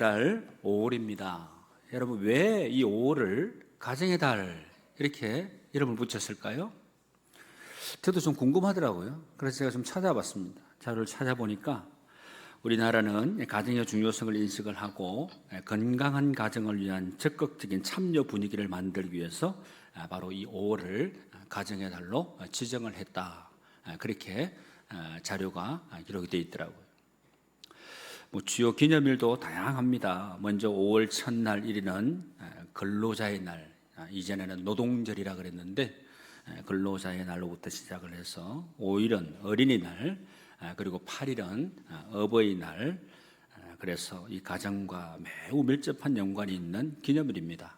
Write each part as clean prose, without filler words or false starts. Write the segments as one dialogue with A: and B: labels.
A: 달 5월입니다. 여러분, 왜 이 5월을 가정의 달 이렇게 이름을 붙였을까요? 저도 좀 궁금하더라고요. 그래서 제가 좀 찾아봤습니다. 자료를 찾아보니까 우리나라는 가정의 중요성을 인식을 하고 건강한 가정을 위한 적극적인 참여 분위기를 만들기 위해서 바로 이 5월을 가정의 달로 지정을 했다. 그렇게 자료가 기록이 되어 있더라고요. 주요 기념일도 다양합니다. 먼저 5월 첫날 1일은 근로자의 날, 이전에는 노동절이라 그랬는데 근로자의 날로부터 시작을 해서 5일은 어린이날, 그리고 8일은 어버이날, 그래서 이 가정과 매우 밀접한 연관이 있는 기념일입니다.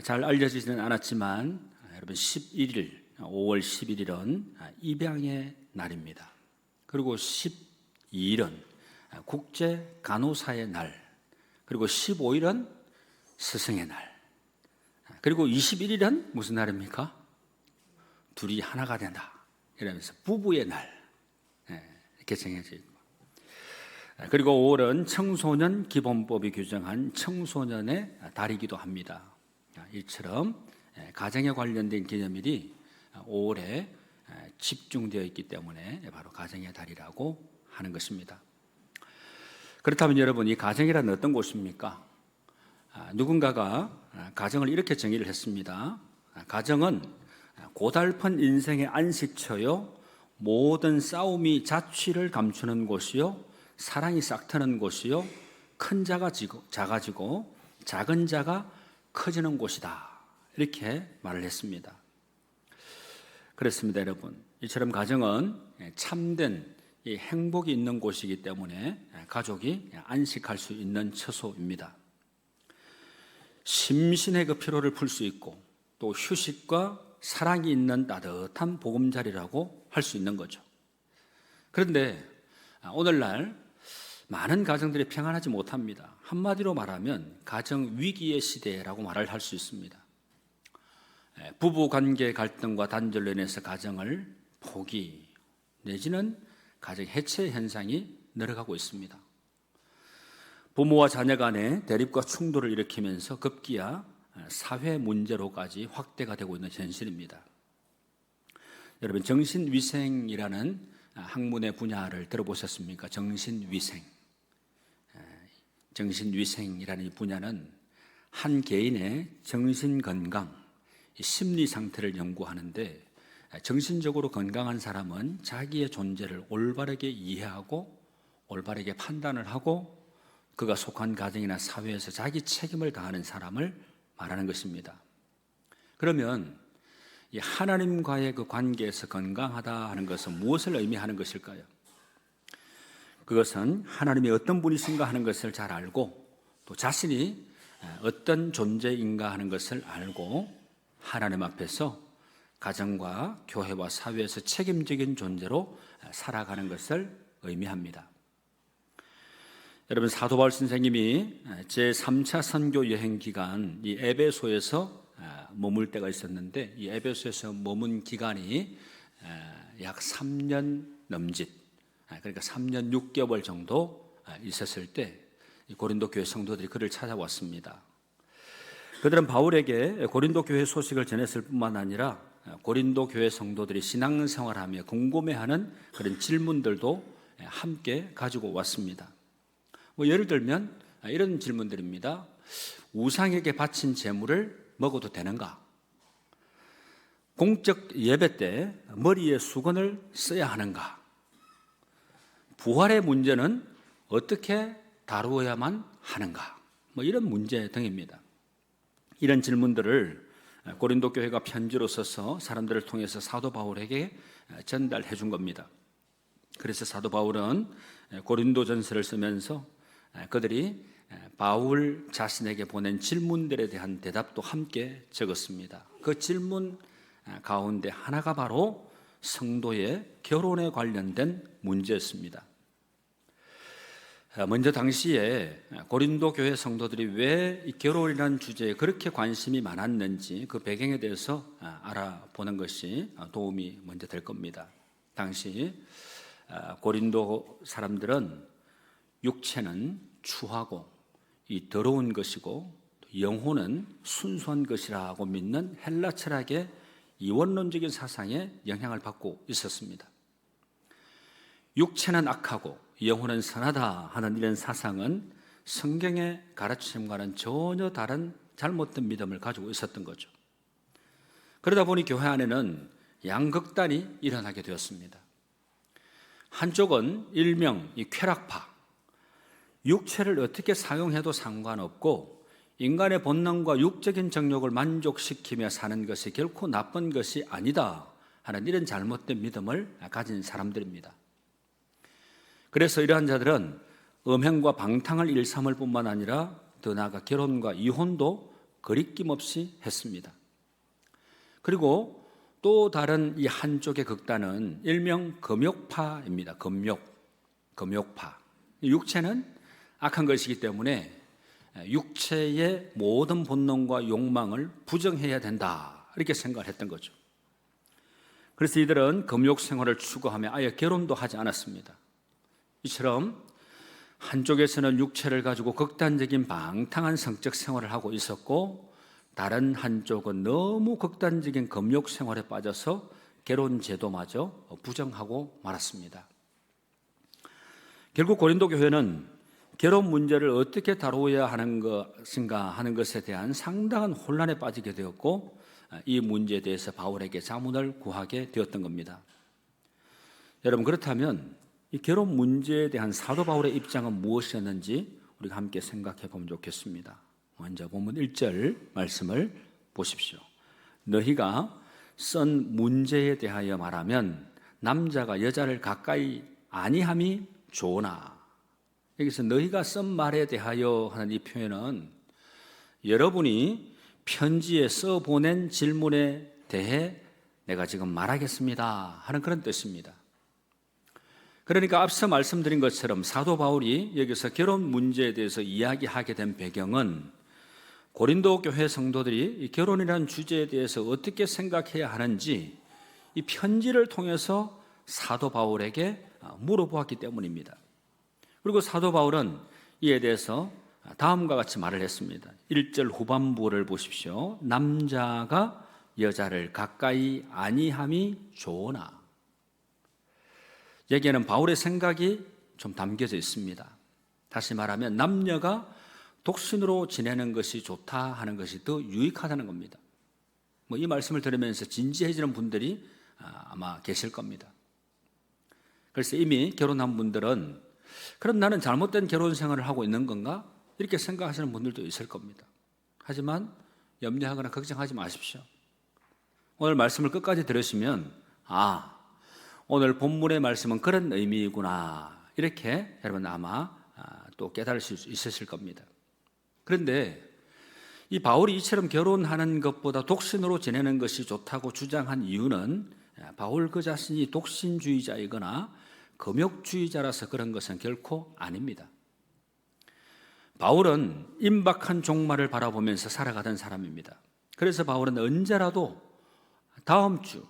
A: 잘 알려지지는 않았지만 여러분 11일, 5월 11일은 입양의 날입니다. 그리고 12일은 국제 간호사의 날, 그리고 15일은 스승의 날, 그리고 21일은 무슨 날입니까? 둘이 하나가 된다 이러면서 부부의 날 이렇게 정해져 있고, 그리고 5월은 청소년 기본법이 규정한 청소년의 달이기도 합니다. 이처럼 가정에 관련된 기념일이 5월에 집중되어 있기 때문에 바로 가정의 달이라고 하는 것입니다. 그렇다면 여러분, 이 가정이란 어떤 곳입니까? 누군가가 가정을 이렇게 정의를 했습니다. 가정은 고달픈 인생의 안식처요, 모든 싸움이 자취를 감추는 곳이요, 사랑이 싹트는 곳이요, 큰 자가 작아지고 작은 자가 커지는 곳이다, 이렇게 말을 했습니다. 그렇습니다. 여러분, 이처럼 가정은 참된 이 행복이 있는 곳이기 때문에 가족이 안식할 수 있는 처소입니다. 심신의 그 피로를 풀 수 있고 또 휴식과 사랑이 있는 따뜻한 보금자리라고 할 수 있는 거죠. 그런데 오늘날 많은 가정들이 평안하지 못합니다. 한마디로 말하면 가정 위기의 시대라고 말을 할 수 있습니다. 부부 관계 갈등과 단절로 인해서 가정을 포기 내지는 가정 해체 현상이 늘어가고 있습니다. 부모와 자녀 간의 대립과 충돌을 일으키면서 급기야 사회 문제로까지 확대가 되고 있는 현실입니다. 여러분, 정신위생이라는 학문의 분야를 들어보셨습니까? 정신위생. 정신위생이라는 이 분야는 한 개인의 정신건강, 심리 상태를 연구하는데, 정신적으로 건강한 사람은 자기의 존재를 올바르게 이해하고 올바르게 판단을 하고 그가 속한 가정이나 사회에서 자기 책임을 다하는 사람을 말하는 것입니다. 그러면 이 하나님과의 그 관계에서 건강하다 하는 것은 무엇을 의미하는 것일까요? 그것은 하나님이 어떤 분이신가 하는 것을 잘 알고 또 자신이 어떤 존재인가 하는 것을 알고 하나님 앞에서 가정과 교회와 사회에서 책임적인 존재로 살아가는 것을 의미합니다. 여러분, 사도 바울 선생님이 제3차 선교 여행 기간 이 에베소에서 머물 때가 있었는데, 이 에베소에서 머문 기간이 약 3년 넘짓, 그러니까 3년 6개월 정도 있었을 때 고린도 교회 성도들이 그를 찾아왔습니다. 그들은 바울에게 고린도 교회 소식을 전했을 뿐만 아니라 고린도 교회 성도들이 신앙생활하며 궁금해하는 그런 질문들도 함께 가지고 왔습니다. 예를 들면 이런 질문들입니다. 우상에게 바친 제물을 먹어도 되는가? 공적 예배 때 머리에 수건을 써야 하는가? 부활의 문제는 어떻게 다루어야만 하는가? 이런 문제 등입니다. 이런 질문들을 고린도 교회가 편지로 써서 사람들을 통해서 사도 바울에게 전달해 준 겁니다. 그래서 사도 바울은 고린도전서를 쓰면서 그들이 바울 자신에게 보낸 질문들에 대한 대답도 함께 적었습니다. 그 질문 가운데 하나가 바로 성도의 결혼에 관련된 문제였습니다. 먼저 당시에 고린도 교회 성도들이 왜 이 결혼이라는 주제에 그렇게 관심이 많았는지 그 배경에 대해서 알아보는 것이 도움이 먼저 될 겁니다. 당시 고린도 사람들은 육체는 추하고 이 더러운 것이고 영혼은 순수한 것이라고 믿는 헬라 철학의 이원론적인 사상에 영향을 받고 있었습니다. 육체는 악하고 영혼은 선하다 하는 이런 사상은 성경의 가르침과는 전혀 다른 잘못된 믿음을 가지고 있었던 거죠. 그러다 보니 교회 안에는 양극단이 일어나게 되었습니다. 한쪽은 일명 이 쾌락파, 육체를 어떻게 사용해도 상관없고 인간의 본능과 육적인 정욕을 만족시키며 사는 것이 결코 나쁜 것이 아니다 하는 이런 잘못된 믿음을 가진 사람들입니다. 그래서 이러한 자들은 음행과 방탕을 일삼을 뿐만 아니라 더 나아가 결혼과 이혼도 거리낌 없이 했습니다. 그리고 또 다른 이 한쪽의 극단은 일명 금욕파입니다. 금욕파. 육체는 악한 것이기 때문에 육체의 모든 본능과 욕망을 부정해야 된다 이렇게 생각을 했던 거죠. 그래서 이들은 금욕 생활을 추구하며 아예 결혼도 하지 않았습니다. 이처럼 한쪽에서는 육체를 가지고 극단적인 방탕한 성적 생활을 하고 있었고 다른 한쪽은 너무 극단적인 금욕 생활에 빠져서 결혼 제도마저 부정하고 말았습니다. 결국 고린도 교회는 결혼 문제를 어떻게 다루어야 하는 것인가 하는 것에 대한 상당한 혼란에 빠지게 되었고 이 문제에 대해서 바울에게 자문을 구하게 되었던 겁니다. 여러분, 그렇다면 이 결혼 문제에 대한 사도 바울의 입장은 무엇이었는지 우리가 함께 생각해 보면 좋겠습니다. 먼저 본문 1절 말씀을 보십시오. 너희가 쓴 문제에 대하여 말하면 남자가 여자를 가까이 아니함이 좋으나, 여기서 너희가 쓴 말에 대하여 하는 이 표현은 여러분이 편지에 써보낸 질문에 대해 내가 지금 말하겠습니다 하는 그런 뜻입니다. 그러니까 앞서 말씀드린 것처럼 사도 바울이 여기서 결혼 문제에 대해서 이야기하게 된 배경은 고린도 교회 성도들이 이 결혼이라는 주제에 대해서 어떻게 생각해야 하는지 이 편지를 통해서 사도 바울에게 물어보았기 때문입니다. 그리고 사도 바울은 이에 대해서 다음과 같이 말을 했습니다. 1절 후반부를 보십시오. 남자가 여자를 가까이 아니함이 좋으나. 여기에는 바울의 생각이 좀 담겨져 있습니다. 다시 말하면 남녀가 독신으로 지내는 것이 좋다 하는 것이 더 유익하다는 겁니다. 이 말씀을 들으면서 진지해지는 분들이 아마 계실 겁니다. 그래서 이미 결혼한 분들은 그럼 나는 잘못된 결혼 생활을 하고 있는 건가? 이렇게 생각하시는 분들도 있을 겁니다. 하지만 염려하거나 걱정하지 마십시오. 오늘 말씀을 끝까지 들으시면 오늘 본문의 말씀은 그런 의미이구나 이렇게 여러분 아마 또 깨달을 수 있으실 겁니다. 그런데 이 바울이 이처럼 결혼하는 것보다 독신으로 지내는 것이 좋다고 주장한 이유는 바울 그 자신이 독신주의자이거나 금욕주의자라서 그런 것은 결코 아닙니다. 바울은 임박한 종말을 바라보면서 살아가던 사람입니다. 그래서 바울은 언제라도 다음 주,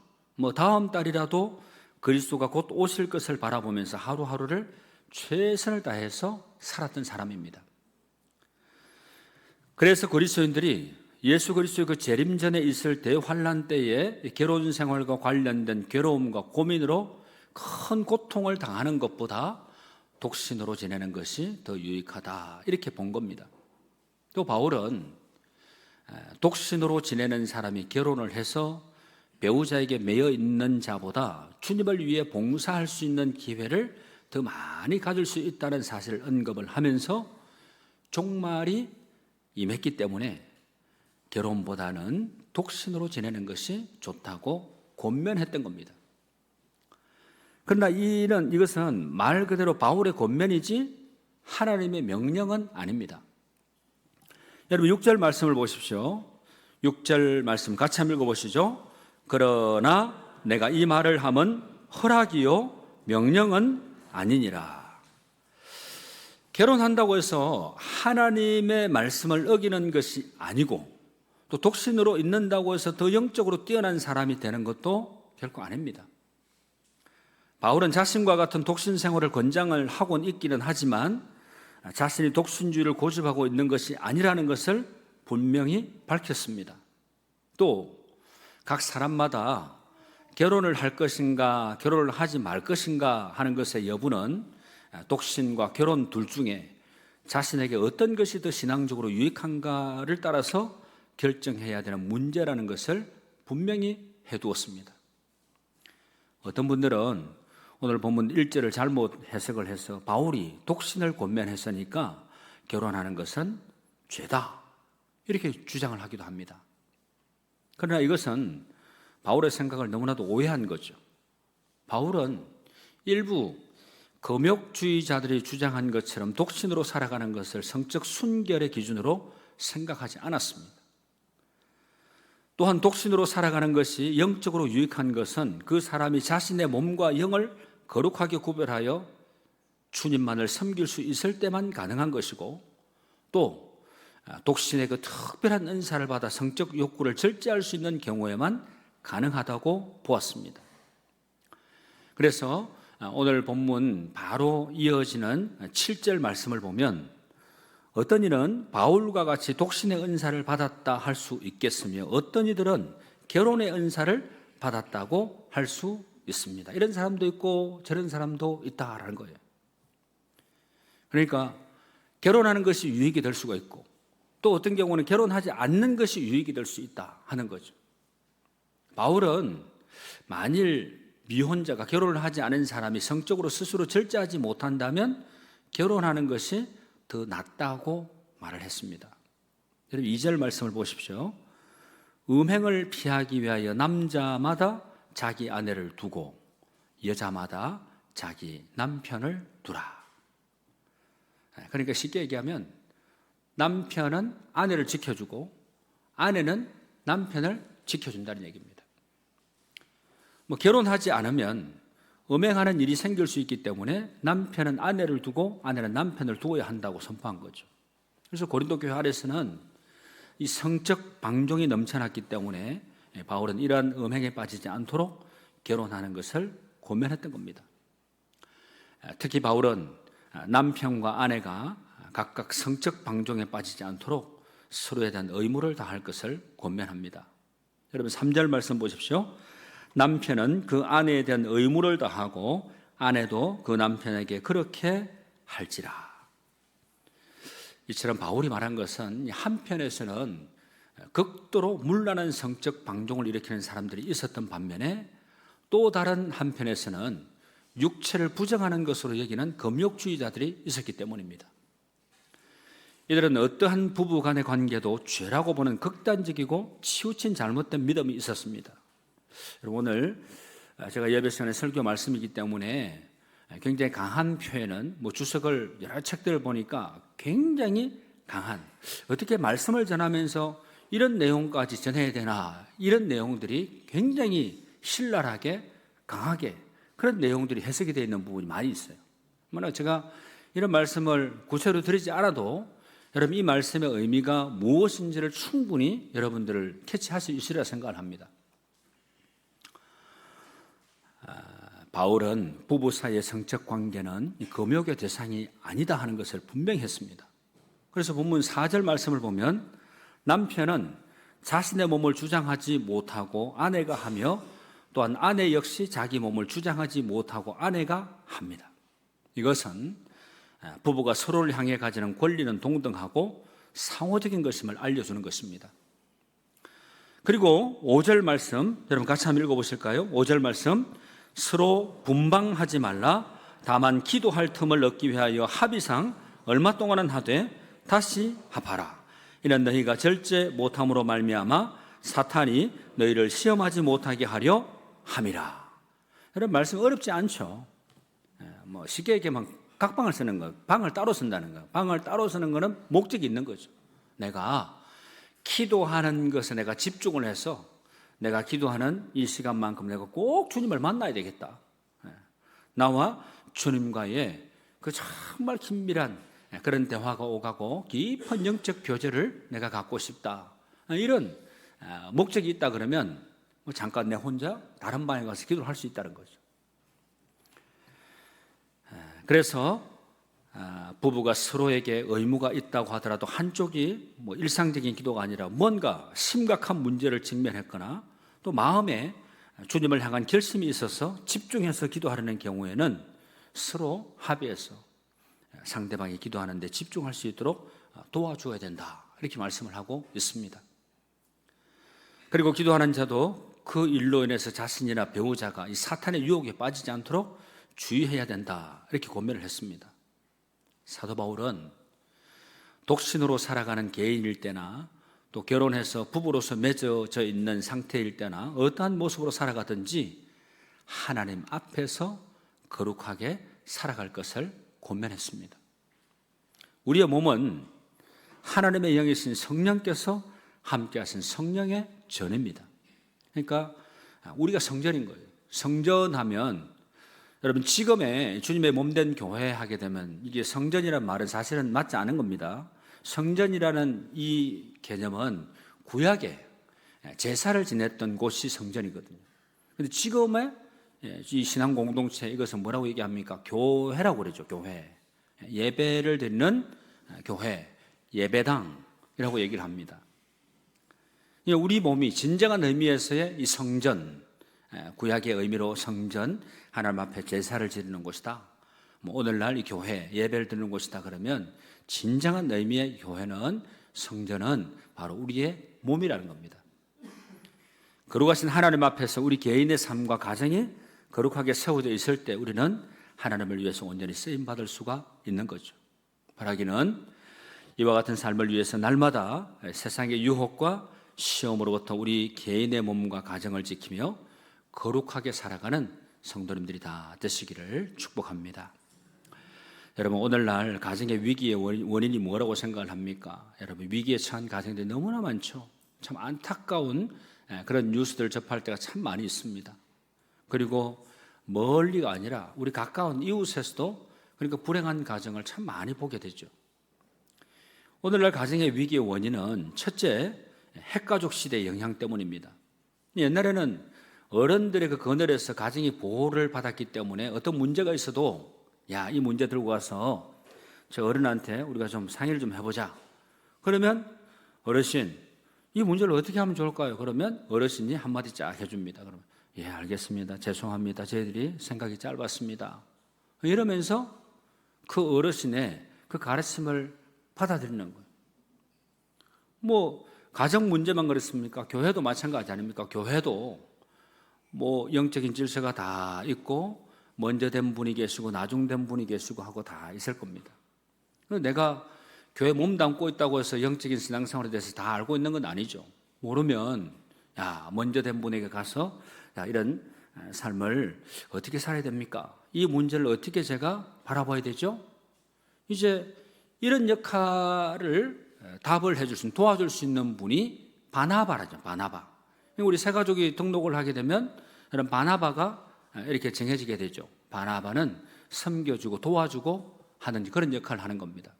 A: 다음 달이라도 그리스도가 곧 오실 것을 바라보면서 하루하루를 최선을 다해서 살았던 사람입니다. 그래서 그리스도인들이 예수 그리스도의 그 재림 전에 있을 대환란 때에 결혼 생활과 관련된 괴로움과 고민으로 큰 고통을 당하는 것보다 독신으로 지내는 것이 더 유익하다 이렇게 본 겁니다. 또 바울은 독신으로 지내는 사람이 결혼을 해서 배우자에게 매여 있는 자보다 주님을 위해 봉사할 수 있는 기회를 더 많이 가질 수 있다는 사실을 언급을 하면서 종말이 임했기 때문에 결혼보다는 독신으로 지내는 것이 좋다고 권면했던 겁니다. 그러나 이것은 말 그대로 바울의 권면이지 하나님의 명령은 아닙니다. 여러분 6절 말씀을 보십시오. 6절 말씀 같이 한번 읽어보시죠. 그러나 내가 이 말을 함은 허락이요 명령은 아니니라. 결혼한다고 해서 하나님의 말씀을 어기는 것이 아니고 또 독신으로 있는다고 해서 더 영적으로 뛰어난 사람이 되는 것도 결코 아닙니다. 바울은 자신과 같은 독신 생활을 권장을 하고는 있기는 하지만 자신이 독신주의를 고집하고 있는 것이 아니라는 것을 분명히 밝혔습니다. 또 각 사람마다 결혼을 할 것인가 결혼을 하지 말 것인가 하는 것의 여부는 독신과 결혼 둘 중에 자신에게 어떤 것이 더 신앙적으로 유익한가를 따라서 결정해야 되는 문제라는 것을 분명히 해두었습니다. 어떤 분들은 오늘 본문 1절을 잘못 해석을 해서 바울이 독신을 권면했으니까 결혼하는 것은 죄다 이렇게 주장을 하기도 합니다. 그러나 이것은 바울의 생각을 너무나도 오해한 거죠. 바울은 일부 금욕주의자들이 주장한 것처럼 독신으로 살아가는 것을 성적 순결의 기준으로 생각하지 않았습니다. 또한 독신으로 살아가는 것이 영적으로 유익한 것은 그 사람이 자신의 몸과 영을 거룩하게 구별하여 주님만을 섬길 수 있을 때만 가능한 것이고, 또 독신의 그 특별한 은사를 받아 성적 욕구를 절제할 수 있는 경우에만 가능하다고 보았습니다. 그래서 오늘 본문 바로 이어지는 7절 말씀을 보면 어떤 이는 바울과 같이 독신의 은사를 받았다 할 수 있겠으며 어떤 이들은 결혼의 은사를 받았다고 할 수 있습니다. 이런 사람도 있고 저런 사람도 있다라는 거예요. 그러니까 결혼하는 것이 유익이 될 수가 있고 또 어떤 경우는 결혼하지 않는 것이 유익이 될 수 있다 하는 거죠. 바울은 만일 미혼자가 결혼을 하지 않은 사람이 성적으로 스스로 절제하지 못한다면 결혼하는 것이 더 낫다고 말을 했습니다. 여러분 2절 말씀을 보십시오. 음행을 피하기 위하여 남자마다 자기 아내를 두고 여자마다 자기 남편을 두라. 그러니까 쉽게 얘기하면 남편은 아내를 지켜주고 아내는 남편을 지켜준다는 얘기입니다. 결혼하지 않으면 음행하는 일이 생길 수 있기 때문에 남편은 아내를 두고 아내는 남편을 두어야 한다고 선포한 거죠. 그래서 고린도 교회 안에서는 이 성적 방종이 넘쳐났기 때문에 바울은 이러한 음행에 빠지지 않도록 결혼하는 것을 권면했던 겁니다. 특히 바울은 남편과 아내가 각각 성적 방종에 빠지지 않도록 서로에 대한 의무를 다할 것을 권면합니다. 여러분 3절 말씀 보십시오. 남편은 그 아내에 대한 의무를 다하고 아내도 그 남편에게 그렇게 할지라. 이처럼 바울이 말한 것은 한편에서는 극도로 문란한 성적 방종을 일으키는 사람들이 있었던 반면에 또 다른 한편에서는 육체를 부정하는 것으로 여기는 금욕주의자들이 있었기 때문입니다. 이들은 어떠한 부부 간의 관계도 죄라고 보는 극단적이고 치우친 잘못된 믿음이 있었습니다. 오늘 제가 예배 시간에 설교 말씀이기 때문에 굉장히 강한 표현은 주석을 여러 책들을 보니까 굉장히 강한, 어떻게 말씀을 전하면서 이런 내용까지 전해야 되나, 이런 내용들이 굉장히 신랄하게 강하게 그런 내용들이 해석이 되어 있는 부분이 많이 있어요. 만약 제가 이런 말씀을 구체로 드리지 않아도 여러분 이 말씀의 의미가 무엇인지를 충분히 여러분들을 캐치할 수 있으리라 생각을 합니다. 바울은 부부 사이의 성적 관계는 금욕의 대상이 아니다 하는 것을 분명히 했습니다. 그래서 본문 4절 말씀을 보면 남편은 자신의 몸을 주장하지 못하고 아내가 하며 또한 아내 역시 자기 몸을 주장하지 못하고 아내가 합니다. 이것은 부부가 서로를 향해 가지는 권리는 동등하고 상호적인 것임을 알려주는 것입니다. 그리고 5절 말씀 여러분 같이 한번 읽어보실까요? 5절 말씀 서로 분방하지 말라. 다만 기도할 틈을 얻기 위하여 합의상 얼마 동안은 하되 다시 합하라. 이는 너희가 절제 못함으로 말미암아 사탄이 너희를 시험하지 못하게 하려 함이라. 여러분 말씀 어렵지 않죠? 쉽게 얘기하면 각방을 쓰는 거, 방을 따로 쓴다는 거. 방을 따로 쓰는 거는 목적이 있는 거죠. 내가 기도하는 것에 내가 집중을 해서 내가 기도하는 이 시간만큼 내가 꼭 주님을 만나야 되겠다. 나와 주님과의 그 정말 긴밀한 그런 대화가 오가고 깊은 영적 교제를 내가 갖고 싶다. 이런 목적이 있다 그러면 잠깐 내 혼자 다른 방에 가서 기도를 할 수 있다는 거죠. 그래서 부부가 서로에게 의무가 있다고 하더라도 한쪽이 뭐 일상적인 기도가 아니라 뭔가 심각한 문제를 직면했거나 또 마음에 주님을 향한 결심이 있어서 집중해서 기도하려는 경우에는 서로 합의해서 상대방이 기도하는 데 집중할 수 있도록 도와줘야 된다, 이렇게 말씀을 하고 있습니다. 그리고 기도하는 자도 그 일로 인해서 자신이나 배우자가 이 사탄의 유혹에 빠지지 않도록 주의해야 된다, 이렇게 권면을 했습니다. 사도 바울은 독신으로 살아가는 개인일 때나 또 결혼해서 부부로서 맺어져 있는 상태일 때나 어떠한 모습으로 살아가든지 하나님 앞에서 거룩하게 살아갈 것을 권면했습니다. 우리의 몸은 하나님의 영이신 성령께서 함께 하신 성령의 전입니다. 그러니까 우리가 성전인 거예요. 성전하면 여러분, 지금의 주님의 몸된 교회 하게 되면 이게 성전이라는 말은 사실은 맞지 않은 겁니다. 성전이라는 이 개념은 구약에 제사를 지냈던 곳이 성전이거든요. 그런데 지금의 이 신앙 공동체, 이것은 뭐라고 얘기합니까? 교회라고 그러죠. 교회. 예배를 드리는 교회, 예배당이라고 얘기를 합니다. 우리 몸이 진정한 의미에서의 이 성전, 구약의 의미로 성전, 하나님 앞에 제사를 지르는 곳이다, 뭐 오늘날 이 교회 예배를 드리는 곳이다 그러면 진정한 의미의 교회는, 성전은 바로 우리의 몸이라는 겁니다. 거룩하신 하나님 앞에서 우리 개인의 삶과 가정이 거룩하게 세워져 있을 때 우리는 하나님을 위해서 온전히 쓰임받을 수가 있는 거죠. 바라기는 이와 같은 삶을 위해서 날마다 세상의 유혹과 시험으로부터 우리 개인의 몸과 가정을 지키며 거룩하게 살아가는 성도님들이 다 되시기를 축복합니다. 여러분, 오늘날 가정의 위기의 원인이 뭐라고 생각을 합니까? 여러분, 위기에 처한 가정들이 너무나 많죠. 참 안타까운 그런 뉴스들을 접할 때가 참 많이 있습니다. 그리고 멀리가 아니라 우리 가까운 이웃에서도 그러니까 불행한 가정을 참 많이 보게 되죠. 오늘날 가정의 위기의 원인은 첫째, 핵가족 시대의 영향 때문입니다. 옛날에는 어른들의 그 그늘에서 가정이 보호를 받았기 때문에 어떤 문제가 있어도 야, 이 문제 들고 가서 저 어른한테 우리가 좀 상의를 좀 해보자. 그러면 어르신, 이 문제를 어떻게 하면 좋을까요? 그러면 어르신이 한마디 쫙 해줍니다. 그러면 예, 알겠습니다. 죄송합니다. 저희들이 생각이 짧았습니다. 이러면서 그 어르신의 그 가르침을 받아들이는 거예요. 뭐 가정 문제만 그렇습니까? 교회도 마찬가지 아닙니까? 교회도 뭐 영적인 질서가 다 있고 먼저 된 분이 계시고 나중된 분이 계시고 하고 다 있을 겁니다. 내가 교회 몸담고 있다고 해서 영적인 신앙생활에 대해서 다 알고 있는 건 아니죠. 모르면 야, 먼저 된 분에게 가서 야, 이런 삶을 어떻게 살아야 됩니까? 이 문제를 어떻게 제가 바라봐야 되죠? 이제 이런 역할을 답을 해줄 수 있는, 도와줄 수 있는 분이 바나바라죠. 바나바. 우리 새 가족이 등록을 하게 되면 이런 바나바가 이렇게 정해지게 되죠. 바나바는 섬겨주고 도와주고 하는 그런 역할을 하는 겁니다.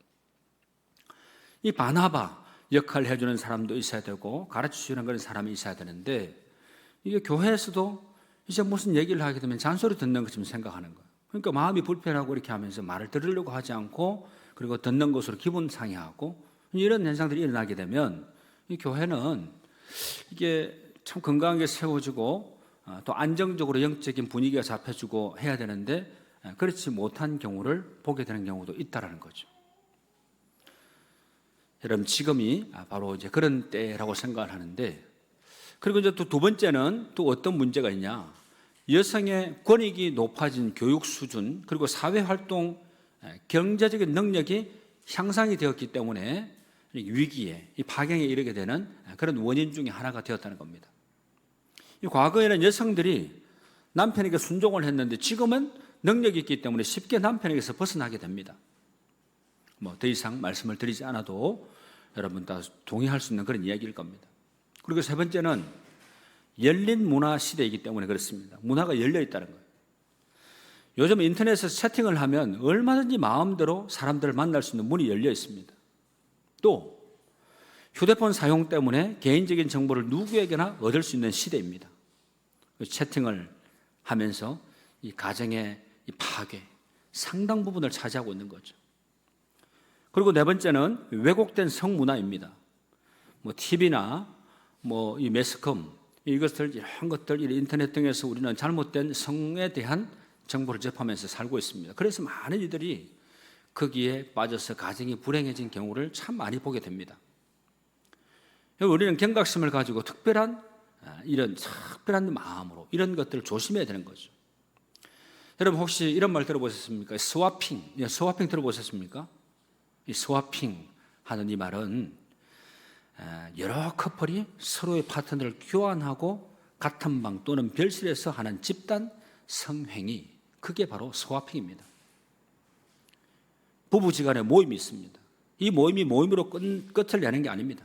A: 이 바나바 역할을 해주는 사람도 있어야 되고 가르쳐주는 그런 사람이 있어야 되는데 이게 교회에서도 이제 무슨 얘기를 하게 되면 잔소리 듣는 것처럼 생각하는 거예요. 그러니까 마음이 불편하고 이렇게 하면서 말을 들으려고 하지 않고 그리고 듣는 것으로 기분 상해하고 이런 현상들이 일어나게 되면 이 교회는 이게 참 건강하게 세워지고 또 안정적으로 영적인 분위기가 잡혀주고 해야 되는데 그렇지 못한 경우를 보게 되는 경우도 있다라는 거죠. 여러분, 지금이 바로 이제 그런 때라고 생각을 하는데, 그리고 이제 또 두 번째는 또 어떤 문제가 있냐? 여성의 권익이 높아진 교육 수준, 그리고 사회활동, 경제적인 능력이 향상이 되었기 때문에 위기에, 이 파경에 이르게 되는 그런 원인 중에 하나가 되었다는 겁니다. 과거에는 여성들이 남편에게 순종을 했는데 지금은 능력이 있기 때문에 쉽게 남편에게서 벗어나게 됩니다. 뭐 더 이상 말씀을 드리지 않아도 여러분 다 동의할 수 있는 그런 이야기일 겁니다. 그리고 세 번째는 열린 문화 시대이기 때문에 그렇습니다. 문화가 열려 있다는 거예요. 요즘 인터넷에서 채팅을 하면 얼마든지 마음대로 사람들을 만날 수 있는 문이 열려 있습니다. 또 휴대폰 사용 때문에 개인적인 정보를 누구에게나 얻을 수 있는 시대입니다. 채팅을 하면서 이 가정의 이 파괴, 상당 부분을 차지하고 있는 거죠. 그리고 네 번째는 왜곡된 성문화입니다. TV나 이 매스컴 이것들 이런 것들 인터넷 등에서 우리는 잘못된 성에 대한 정보를 접하면서 살고 있습니다. 그래서 많은 이들이 거기에 빠져서 가정이 불행해진 경우를 참 많이 보게 됩니다. 우리는 경각심을 가지고 특별한 마음으로 이런 것들을 조심해야 되는 거죠. 여러분 혹시 이런 말 들어보셨습니까? 스와핑 들어보셨습니까? 이 스와핑 하는 이 말은 여러 커플이 서로의 파트너를 교환하고 같은 방 또는 별실에서 하는 집단 성행위, 그게 바로 스와핑입니다. 부부지간에 모임이 있습니다. 이 모임이 모임으로 끝을 내는 게 아닙니다.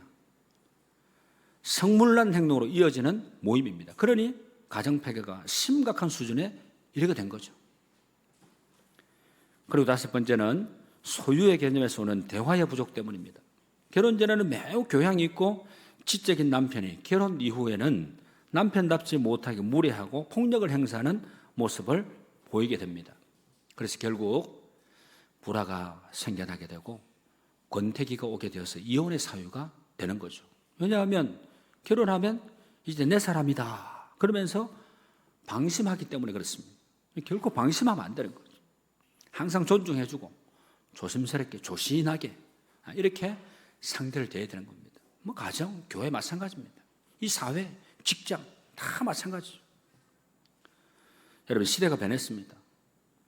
A: 성물난 행동으로 이어지는 모임입니다. 그러니 가정폐괴가 심각한 수준에 이르게 된 거죠. 그리고 다섯 번째는 소유의 개념에서 오는 대화의 부족 때문입니다. 결혼 전에는 매우 교양이 있고 지적인 남편이 결혼 이후에는 남편답지 못하게 무례하고 폭력을 행사하는 모습을 보이게 됩니다. 그래서 결국 불화가 생겨나게 되고 권태기가 오게 되어서 이혼의 사유가 되는 거죠. 왜냐하면 결혼하면 이제 내 사람이다 그러면서 방심하기 때문에 그렇습니다. 결코 방심하면 안 되는 거죠. 항상 존중해주고 조심스럽게 조신하게 이렇게 상대를 대해야 되는 겁니다. 가정, 교회 마찬가지입니다. 이 사회, 직장 다 마찬가지죠. 여러분 시대가 변했습니다.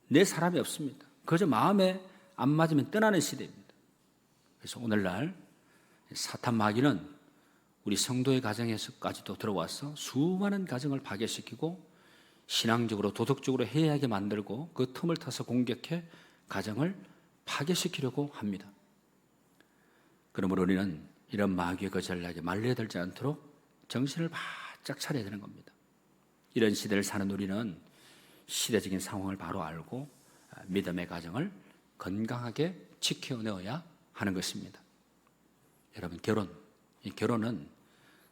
A: 내 사람이 없습니다. 그저 마음에 안 맞으면 떠나는 시대입니다. 그래서 오늘날 사탄 마귀는 우리 성도의 가정에서까지도 들어와서 수많은 가정을 파괴시키고 신앙적으로 도덕적으로 해이하게 만들고 그 틈을 타서 공격해 가정을 파괴시키려고 합니다. 그러므로 우리는 이런 마귀의 거절나게 말려들지 않도록 정신을 바짝 차려야 되는 겁니다. 이런 시대를 사는 우리는 시대적인 상황을 바로 알고 믿음의 가정을 건강하게 지켜내어야 하는 것입니다. 여러분 결혼은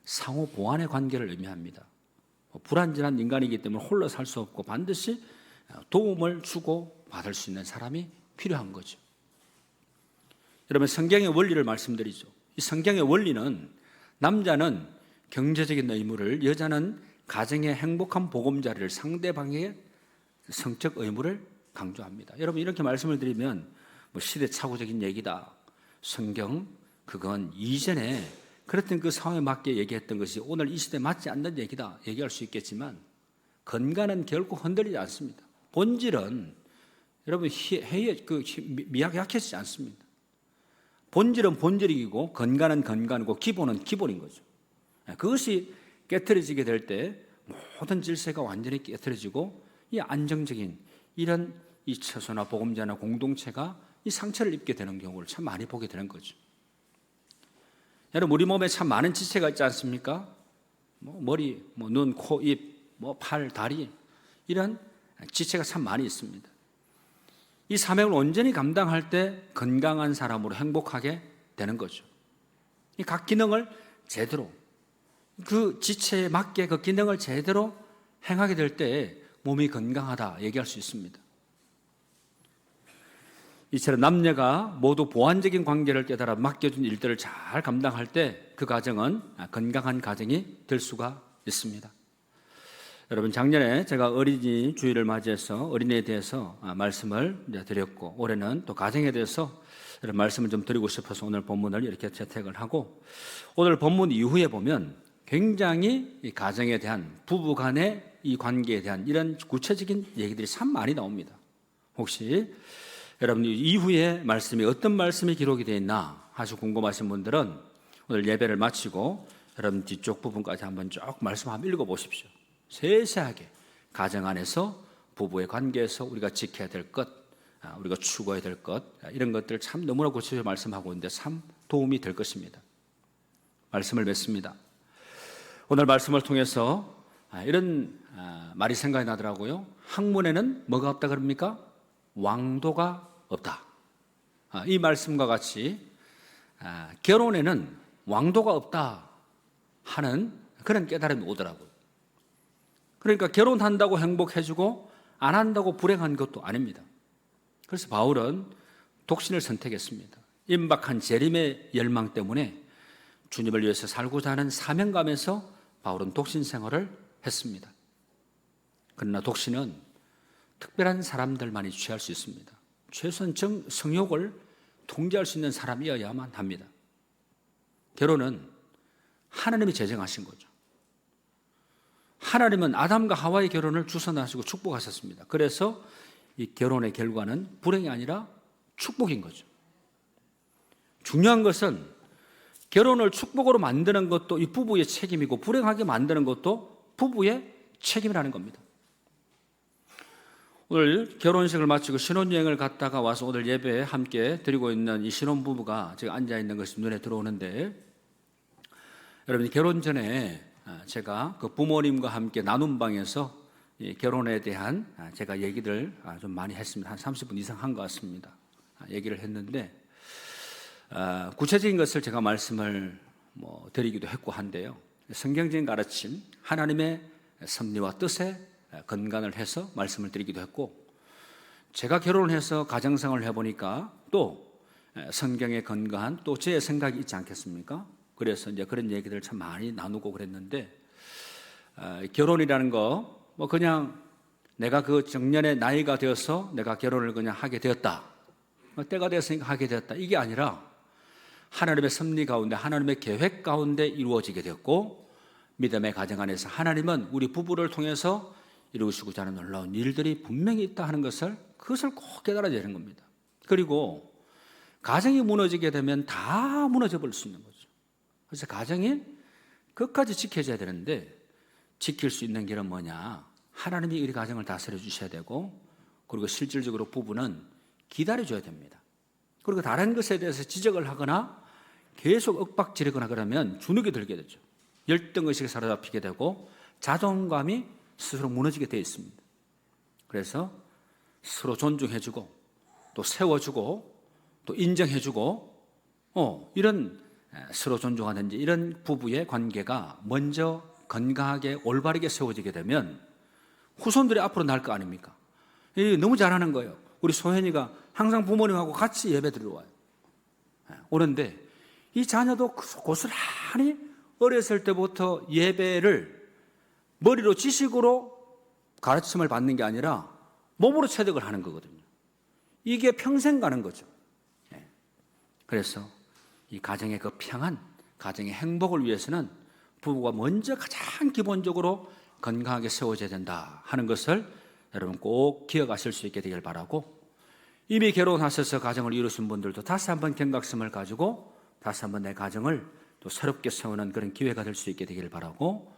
A: 상호 보완의 관계를 의미합니다. 불완전한 인간이기 때문에 홀로 살 수 없고 반드시 도움을 주고 받을 수 있는 사람이 필요한 거죠. 여러분 성경의 원리를 말씀드리죠. 이 성경의 원리는 남자는 경제적인 의무를, 여자는 가정의 행복한 보금자리를, 상대방의 성적 의무를 강조합니다. 여러분 이렇게 말씀을 드리면 시대착오적인 얘기다. 성경 그건 이전에 그랬던 그 상황에 맞게 얘기했던 것이 오늘 이 시대에 맞지 않는 얘기다 얘기할 수 있겠지만 근간은 결코 흔들리지 않습니다. 본질은 여러분 미약해지지 않습니다. 본질은 본질이고 근간은 근간이고 기본은 기본인 거죠. 그것이 깨트려지게 될 때 모든 질서가 완전히 깨트려지고 이 안정적인 이런 이 처소나 보금자나 공동체가 이 상처를 입게 되는 경우를 참 많이 보게 되는 거죠. 여러분 우리 몸에 참 많은 지체가 있지 않습니까? 머리, 눈, 코, 입, 팔, 다리 이런 지체가 참 많이 있습니다. 이 사명을 온전히 감당할 때 건강한 사람으로 행복하게 되는 거죠. 이 각 기능을 제대로 그 지체에 맞게 그 기능을 제대로 행하게 될 때 몸이 건강하다 얘기할 수 있습니다. 이처럼 남녀가 모두 보완적인 관계를 깨달아 맡겨준 일들을 잘 감당할 때 그 가정은 건강한 가정이 될 수가 있습니다. 여러분 작년에 제가 어린이 주일을 맞이해서 어린이에 대해서 말씀을 드렸고 올해는 또 가정에 대해서 이런 말씀을 좀 드리고 싶어서 오늘 본문을 이렇게 채택을 하고 오늘 본문 이후에 보면 굉장히 이 가정에 대한 부부 간의 이 관계에 대한 이런 구체적인 얘기들이 참 많이 나옵니다. 혹시 여러분 이후에 말씀이 어떤 말씀이 기록이 되어 있나 아주 궁금하신 분들은 오늘 예배를 마치고 여러분 뒤쪽 부분까지 한번 쭉 말씀 한번 읽어보십시오. 세세하게 가정 안에서 부부의 관계에서 우리가 지켜야 될 것, 우리가 추구해야 될 것 이런 것들 참 너무나 구체적으로 말씀하고 있는데 참 도움이 될 것입니다. 말씀을 맺습니다. 오늘 말씀을 통해서 이런 말이 생각이 나더라고요. 학문에는 뭐가 없다 그럽니까? 왕도가 없다. 이 말씀과 같이 결혼에는 왕도가 없다 하는 그런 깨달음이 오더라고요. 그러니까 결혼한다고 행복해지고 안 한다고 불행한 것도 아닙니다. 그래서 바울은 독신을 선택했습니다. 임박한 재림의 열망 때문에 주님을 위해서 살고자 하는 사명감에서 바울은 독신 생활을 했습니다. 그러나 독신은 특별한 사람들만이 취할 수 있습니다. 최소한 성욕을 통제할 수 있는 사람이어야만 합니다. 결혼은 하나님이 제정하신 거죠. 하나님은 아담과 하와의 결혼을 주선하시고 축복하셨습니다. 그래서 이 결혼의 결과는 불행이 아니라 축복인 거죠. 중요한 것은 결혼을 축복으로 만드는 것도 이 부부의 책임이고 불행하게 만드는 것도 부부의 책임이라는 겁니다. 오늘 결혼식을 마치고 신혼여행을 갔다가 와서 오늘 예배에 함께 드리고 있는 이 신혼부부가 지금 앉아있는 것이 눈에 들어오는데, 여러분 결혼 전에 제가 그 부모님과 함께 나눔 방에서 결혼에 대한 제가 얘기를 좀 많이 했습니다. 한 30분 이상 한 것 같습니다. 얘기를 했는데 구체적인 것을 제가 말씀을 드리기도 했고 한데요. 성경적인 가르침, 하나님의 섭리와 뜻에 건강을 해서 말씀을 드리기도 했고, 제가 결혼을 해서 가정생활을 해보니까 또 성경에 건강한 또 제 생각이 있지 않겠습니까? 그래서 이제 그런 얘기들을 참 많이 나누고 그랬는데, 결혼이라는 거 그냥 내가 그 정년의 나이가 되어서 내가 결혼을 그냥 하게 되었다, 때가 되었으니까 하게 되었다, 이게 아니라 하나님의 섭리 가운데 하나님의 계획 가운데 이루어지게 되었고, 믿음의 가정 안에서 하나님은 우리 부부를 통해서 이루시고자 하는 놀라운 일들이 분명히 있다 하는 그것을 꼭 깨달아야 되는 겁니다. 그리고 가정이 무너지게 되면 다 무너져 버릴 수 있는 거죠. 그래서 가정이 끝까지 지켜져야 되는데, 지킬 수 있는 길은 뭐냐? 하나님이 우리 가정을 다스려 주셔야 되고, 그리고 실질적으로 부부는 기다려줘야 됩니다. 그리고 다른 것에 대해서 지적을 하거나 계속 윽박지르거나 그러면 주눅이 들게 되죠. 열등의식에 사로잡히게 되고 자존감이 스스로 무너지게 되어 있습니다. 그래서 서로 존중해주고 또 세워주고 또 인정해주고 이런 서로 존중하든지 이런 부부의 관계가 먼저 건강하게 올바르게 세워지게 되면 후손들이 앞으로 날 거 아닙니까? 너무 잘하는 거예요. 우리 소현이가 항상 부모님하고 같이 예배 드리러 와요. 오는데 이 자녀도 고스란히 어렸을 때부터 예배를 머리로 지식으로 가르침을 받는 게 아니라 몸으로 체득을 하는 거거든요. 이게 평생 가는 거죠. 그래서 이 가정의 그 평안, 가정의 행복을 위해서는 부부가 먼저 가장 기본적으로 건강하게 세워져야 된다 하는 것을 여러분 꼭 기억하실 수 있게 되길 바라고, 이미 결혼하셔서 가정을 이루신 분들도 다시 한번 경각심을 가지고 다시 한번 내 가정을 또 새롭게 세우는 그런 기회가 될 수 있게 되기를 바라고,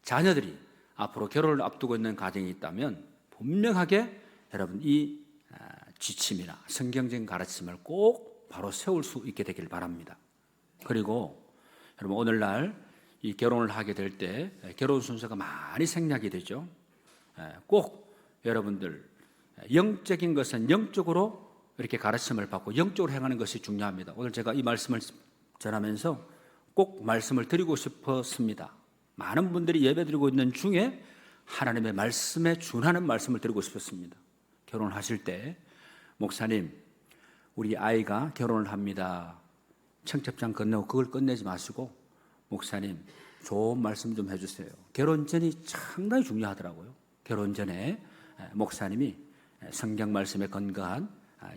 A: 자녀들이 앞으로 결혼을 앞두고 있는 가정이 있다면 분명하게 여러분 이 지침이나 성경적인 가르침을 꼭 바로 세울 수 있게 되길 바랍니다. 그리고 여러분 오늘날 이 결혼을 하게 될 때 결혼 순서가 많이 생략이 되죠. 꼭 여러분들 영적인 것은 영적으로 이렇게 가르침을 받고 영적으로 행하는 것이 중요합니다. 오늘 제가 이 말씀을 전하면서 꼭 말씀을 드리고 싶었습니다. 많은 분들이 예배드리고 있는 중에 하나님의 말씀에 준하는 말씀을 드리고 싶었습니다. 결혼을 하실 때 목사님, 우리 아이가 결혼을 합니다. 청첩장 건네고 그걸 끝내지 마시고 목사님 좋은 말씀 좀 해주세요. 결혼 전이 상당히 중요하더라고요. 결혼 전에 목사님이 성경 말씀에 건강한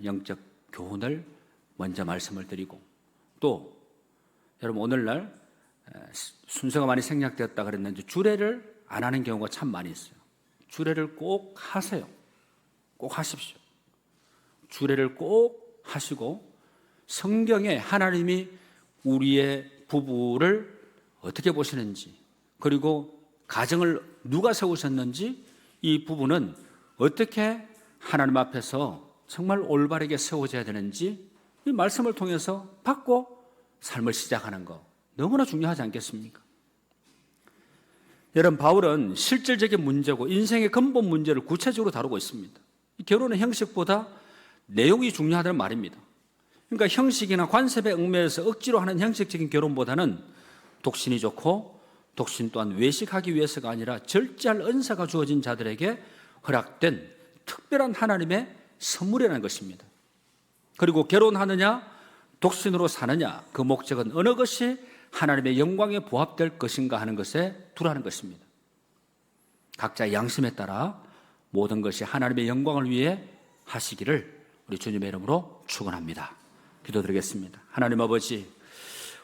A: 영적 교훈을 먼저 말씀을 드리고, 또 여러분 오늘날 순서가 많이 생략되었다 그랬는데 주례를 안 하는 경우가 참 많이 있어요. 주례를 꼭 하세요. 꼭 하십시오. 주례를 꼭 하시고 성경에 하나님이 우리의 부부를 어떻게 보시는지, 그리고 가정을 누가 세우셨는지, 이 부부는 어떻게 하나님 앞에서 정말 올바르게 세워져야 되는지 이 말씀을 통해서 받고 삶을 시작하는 거 너무나 중요하지 않겠습니까? 여러분 바울은 실질적인 문제고 인생의 근본 문제를 구체적으로 다루고 있습니다. 결혼의 형식보다 내용이 중요하다는 말입니다. 그러니까 형식이나 관습에 얽매여서 억지로 하는 형식적인 결혼보다는 독신이 좋고, 독신 또한 외식하기 위해서가 아니라 절제할 은사가 주어진 자들에게 허락된 특별한 하나님의 선물이라는 것입니다. 그리고 결혼하느냐 독신으로 사느냐, 그 목적은 어느 것이 하나님의 영광에 부합될 것인가 하는 것에 두라는 것입니다. 각자의 양심에 따라 모든 것이 하나님의 영광을 위해 하시기를 우리 주님의 이름으로 축원합니다. 기도드리겠습니다. 하나님 아버지,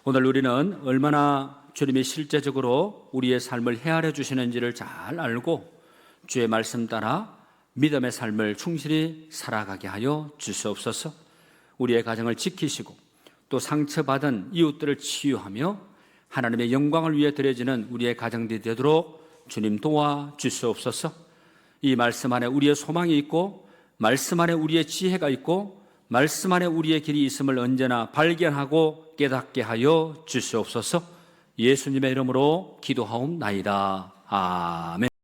A: 오늘 우리는 얼마나 주님이 실제적으로 우리의 삶을 헤아려 주시는지를 잘 알고 주의 말씀 따라 믿음의 삶을 충실히 살아가게 하여 주시옵소서. 우리의 가정을 지키시고 또 상처받은 이웃들을 치유하며 하나님의 영광을 위해 드려지는 우리의 가정들이 되도록 주님 도와 주시옵소서. 이 말씀 안에 우리의 소망이 있고 말씀 안에 우리의 지혜가 있고 말씀 안에 우리의 길이 있음을 언제나 발견하고 깨닫게 하여 주시옵소서. 예수님의 이름으로 기도하옵나이다. 아멘.